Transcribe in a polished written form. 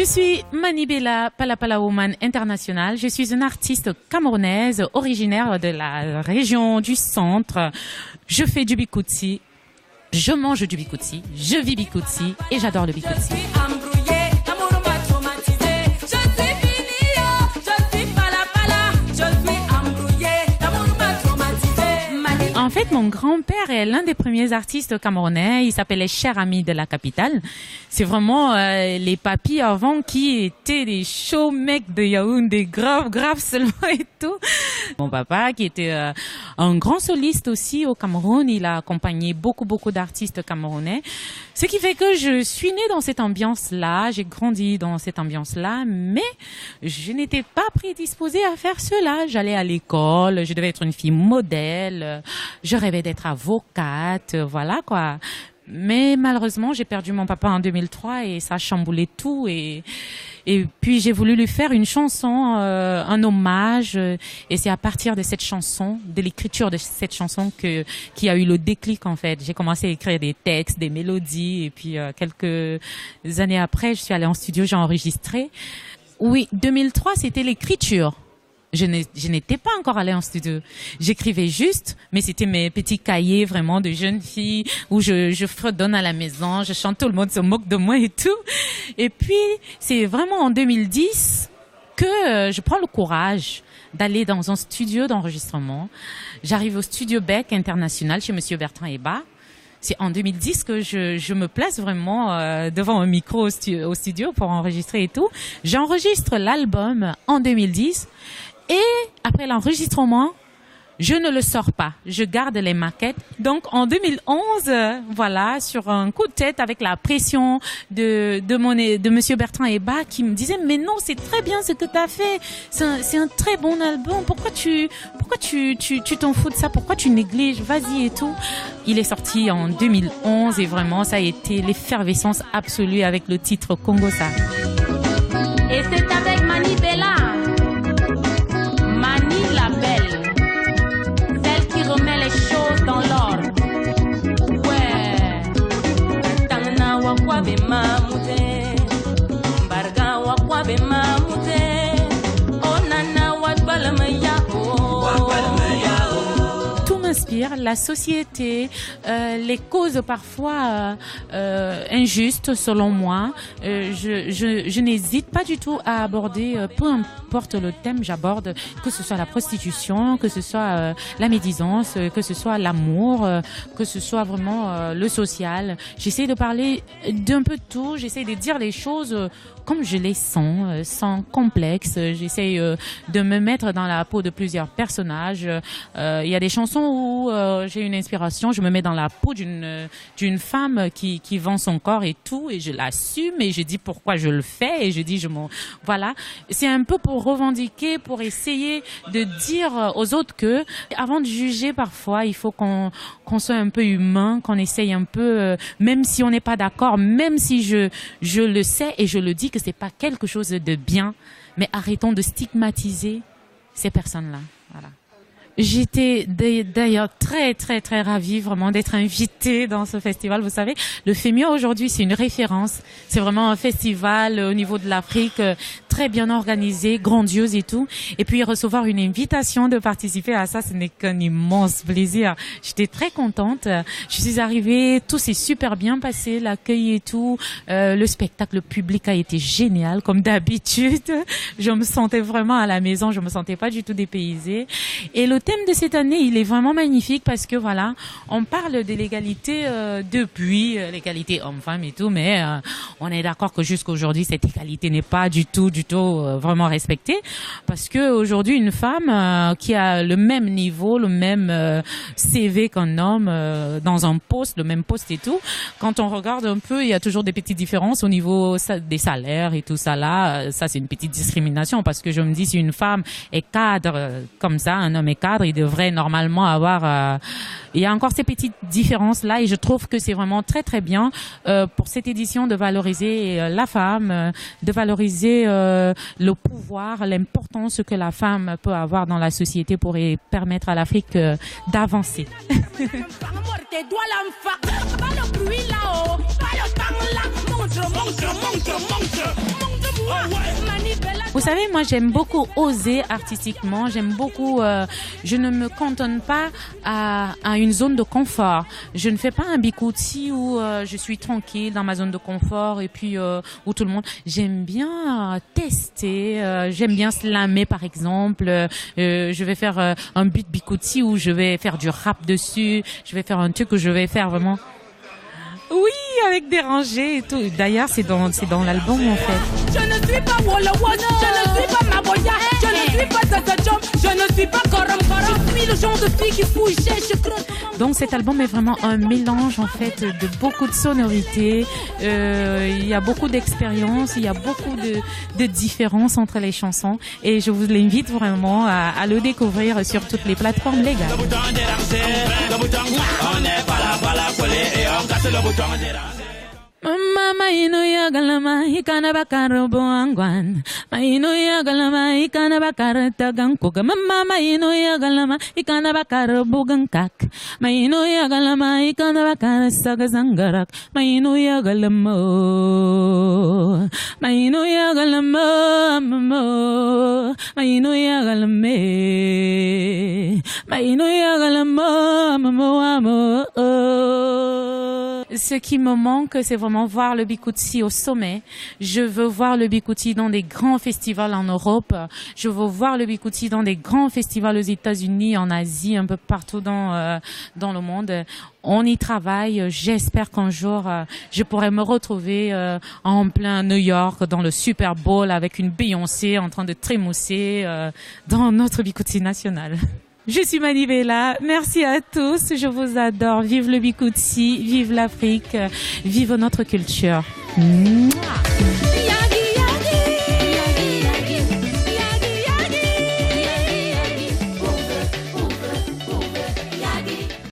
suis Manibela Palapala Woman International. Je suis une artiste camerounaise originaire de la région du centre. Je fais du bikutsi, je mange du bikutsi, je vis bikutsi et j'adore le bikutsi. En fait, mon grand-père est l'un des premiers artistes camerounais. Il s'appelait Cher Ami de la capitale. C'est vraiment les papis avant qui étaient des chauds mecs de Yaoundé, grave seulement et tout. Mon papa, qui était un grand soliste aussi au Cameroun, il a accompagné beaucoup d'artistes camerounais. Ce qui fait que je suis née dans cette ambiance-là, j'ai grandi dans cette ambiance-là, mais je n'étais pas prédisposée à faire cela. J'allais à l'école, je devais être une fille modèle, je rêvais d'être avocate, voilà quoi. Mais malheureusement, j'ai perdu mon papa en 2003 et ça a chamboulé tout. Et puis j'ai voulu lui faire une chanson, un hommage. Et c'est à partir de cette chanson, de l'écriture de cette chanson qui a eu le déclic en fait. J'ai commencé à écrire des textes, des mélodies. Et puis quelques années après, je suis allée en studio, j'ai enregistré. Oui, 2003, c'était l'écriture. Je n'étais pas encore allée en studio. J'écrivais juste, mais c'était mes petits cahiers vraiment de jeune fille où je fredonne à la maison, je chante, tout le monde se moque de moi et tout. Et puis, c'est vraiment en 2010 que je prends le courage d'aller dans un studio d'enregistrement. J'arrive au studio Beck International chez Monsieur Bertrand Heba. C'est en 2010 que je me place vraiment devant un micro au studio pour enregistrer et tout. J'enregistre l'album en 2010. Et après l'enregistrement, je ne le sors pas. Je garde les maquettes. Donc, en 2011, voilà, sur un coup de tête avec la pression de Monsieur Bertrand Heba qui me disait, mais non, c'est très bien ce que tu as fait. C'est un très bon album. Pourquoi tu t'en fous de ça? Pourquoi tu négliges? Vas-y et tout. Il est sorti en 2011 et vraiment, ça a été l'effervescence absolue avec le titre Congosa. Et c'est avec Manibela. Remets les choses dans l'ordre. Ouais. Tangna wakwa be mamute. Barga wakwa be mamute. Onana wakbalmeya. Tout m'inspire, la société, les causes parfois injustes selon moi. Je n'hésite pas du tout à aborder, peu importe le thème, j'aborde, que ce soit la prostitution, que ce soit la médisance, que ce soit l'amour, que ce soit vraiment le social. J'essaie de parler d'un peu de tout, j'essaie de dire les choses comme je les sens, sans complexe. J'essaie de me mettre dans la peau de plusieurs personnages. Il y a des chansons où j'ai une inspiration, je me mets dans la peau d'une femme qui vend son corps et tout, et je l'assume et je dis pourquoi je le fais et je dis voilà. C'est un peu pour revendiquer, pour essayer de dire aux autres que avant de juger, parfois il faut qu'on soit un peu humain, qu'on essaye un peu, même si on n'est pas d'accord, même si je le sais et je le dis que c'est pas quelque chose de bien, mais arrêtons de stigmatiser ces personnes-là. Voilà. J'étais d'ailleurs très ravie vraiment d'être invitée dans ce festival. Vous savez, le FEMIA aujourd'hui, c'est une référence. C'est vraiment un festival au niveau de l'Afrique, très bien organisé, grandiose et tout. Et puis recevoir une invitation de participer à ça, ce n'est qu'un immense plaisir. J'étais très contente. Je suis arrivée, tout s'est super bien passé, l'accueil et tout. Le spectacle public a été génial, comme d'habitude. Je me sentais vraiment à la maison, je me sentais pas du tout dépaysée. Et le thème de cette année, il est vraiment magnifique parce que voilà, on parle de l'égalité depuis l'égalité homme-femme et tout, mais on est d'accord que jusqu'à aujourd'hui cette égalité n'est pas du tout vraiment respectée, parce que aujourd'hui une femme qui a le même niveau, le même CV qu'un homme dans un poste, le même poste et tout, quand on regarde un peu, il y a toujours des petites différences au niveau des salaires et tout ça là. Ça c'est une petite discrimination, parce que je me dis, si une femme est cadre comme ça, un homme est cadre, il devrait normalement avoir... il y a encore ces petites différences-là, et je trouve que c'est vraiment très bien pour cette édition de valoriser la femme, de valoriser le pouvoir, l'importance que la femme peut avoir dans la société pour permettre à l'Afrique d'avancer. Vous savez, moi j'aime beaucoup oser artistiquement, j'aime beaucoup, je ne me cantonne pas à une zone de confort. Je ne fais pas un bikouti où je suis tranquille dans ma zone de confort et puis où tout le monde... J'aime bien tester, j'aime bien slammer par exemple. Je vais faire un beat bikouti où je vais faire du rap dessus, je vais faire un truc où je vais faire vraiment... Oui, avec des rangées et tout. D'ailleurs, c'est dans l'album en fait. Je ne suis pas Walla Walla, je ne suis pas Maboya, je ne suis pas Tata Jom, je ne suis pas Koram Koram. Je suis le genre de fille qui fouille, je crotte. Donc cet album est vraiment un mélange en fait de beaucoup de sonorités. Il y a beaucoup d'expériences, il y a beaucoup de différences entre les chansons et je vous l'invite vraiment à le découvrir sur toutes les plateformes légales. Mama ino ya galama ikana bakaro boangwan ino ya galama ikana bakaro tagankoga mama ino ya galama ikana bakaro bogankak ino ya galama ikana bakaro sagazangarak ino ya galama ino ya galama ino ya galame ino ya galama mamo. Ce qui me manque, c'est vraiment voir le bikouti au sommet. Je veux voir le bikouti dans des grands festivals en Europe. Je veux voir le bikouti dans des grands festivals aux États-Unis, en Asie, un peu partout dans le monde. On y travaille. J'espère qu'un jour, je pourrai me retrouver en plein New York, dans le Super Bowl, avec une Beyoncé en train de trémousser dans notre bikouti national. Je suis Manivela, merci à tous, je vous adore, vive le bikouti, vive l'Afrique, vive notre culture. Mouah.